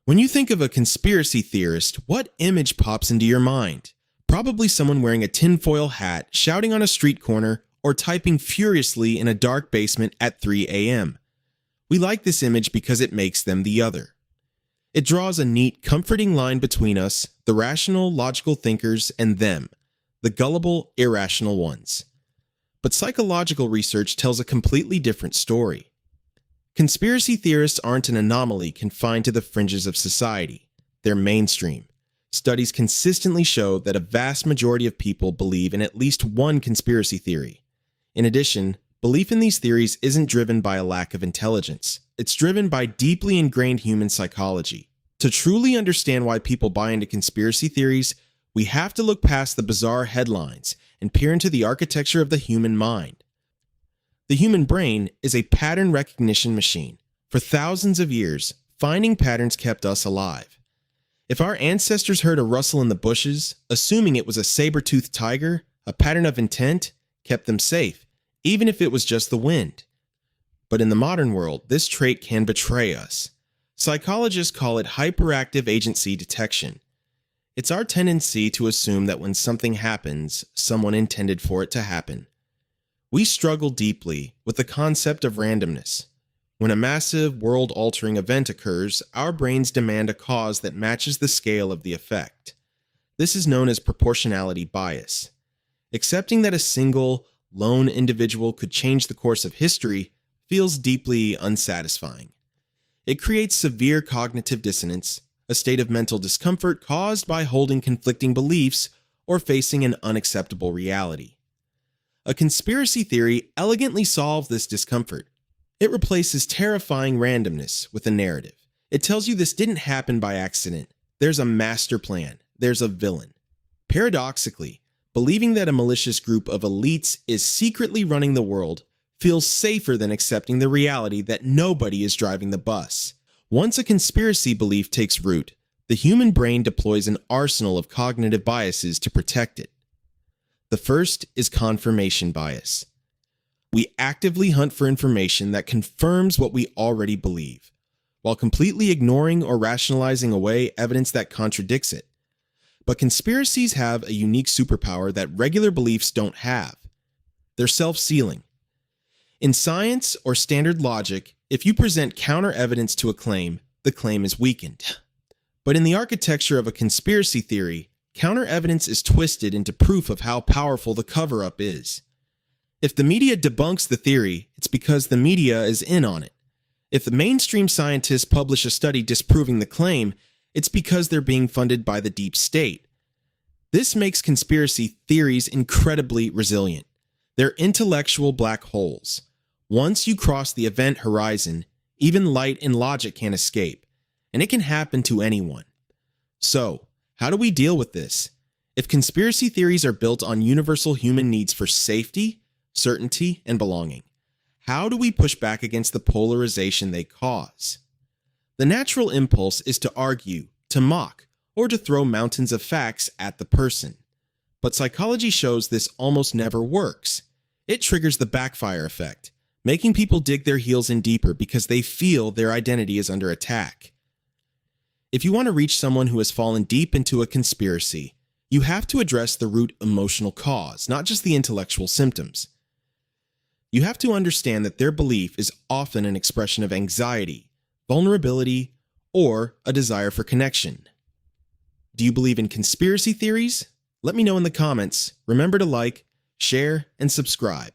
When you think of a conspiracy theorist, what image pops into your mind? Probably someone wearing a tinfoil hat, shouting on a street corner, or typing furiously in a dark basement at 3 a.m. We like this image because it makes them the other. It draws a neat, comforting line between us, the rational, logical thinkers, and them, the gullible, irrational ones. But psychological research tells a completely different story. Conspiracy theorists aren't an anomaly confined to the fringes of society. They're mainstream. Studies consistently show that a vast majority of people believe in at least one conspiracy theory. In addition, belief in these theories isn't driven by a lack of intelligence. It's driven by deeply ingrained human psychology. To truly understand why people buy into conspiracy theories, we have to look past the bizarre headlines and peer into the architecture of the human mind. The human brain is a pattern recognition machine. For thousands of years, finding patterns kept us alive. If our ancestors heard a rustle in the bushes, assuming it was a saber-toothed tiger, a pattern of intent kept them safe, even if it was just the wind. But in the modern world, this trait can betray us. Psychologists call it hyperactive agency detection. It's our tendency to assume that when something happens, someone intended for it to happen. We struggle deeply with the concept of randomness. When a massive, world-altering event occurs, our brains demand a cause that matches the scale of the effect. This is known as proportionality bias. Accepting that a single, lone individual could change the course of history feels deeply unsatisfying. It creates severe cognitive dissonance, a state of mental discomfort caused by holding conflicting beliefs or facing an unacceptable reality. A conspiracy theory elegantly solves this discomfort. It replaces terrifying randomness with a narrative. It tells you this didn't happen by accident. There's a master plan. There's a villain. Paradoxically, believing that a malicious group of elites is secretly running the world feels safer than accepting the reality that nobody is driving the bus. Once a conspiracy belief takes root, the human brain deploys an arsenal of cognitive biases to protect it. The first is confirmation bias. We actively hunt for information that confirms what we already believe, while completely ignoring or rationalizing away evidence that contradicts it. But conspiracies have a unique superpower that regular beliefs don't have. They're self-sealing. In science or standard logic, if you present counter-evidence to a claim, the claim is weakened. But in the architecture of a conspiracy theory, counter-evidence is twisted into proof of how powerful the cover-up is. If the media debunks the theory, it's because the media is in on it. If the mainstream scientists publish a study disproving the claim, it's because they're being funded by the deep state. This makes conspiracy theories incredibly resilient. They're intellectual black holes. Once you cross the event horizon, even light and logic can't escape, and it can happen to anyone. So, how do we deal with this? If conspiracy theories are built on universal human needs for safety, certainty, and belonging, how do we push back against the polarization they cause? The natural impulse is to argue, to mock, or to throw mountains of facts at the person. But psychology shows this almost never works. It triggers the backfire effect, making people dig their heels in deeper because they feel their identity is under attack. If you want to reach someone who has fallen deep into a conspiracy, you have to address the root emotional cause, not just the intellectual symptoms. You have to understand that their belief is often an expression of anxiety, vulnerability, or a desire for connection. Do you believe in conspiracy theories? Let me know in the comments. Remember to like, share, and subscribe.